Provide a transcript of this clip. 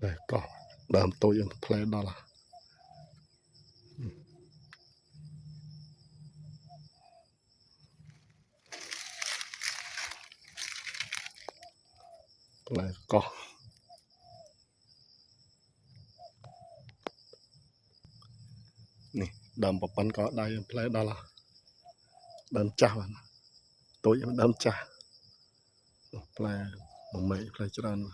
Đây có đam tôi yang play đó là đây có nè đam bọc bánh có đây yang play đó là đam cha tôi yang đam cha play một mấy play cho anh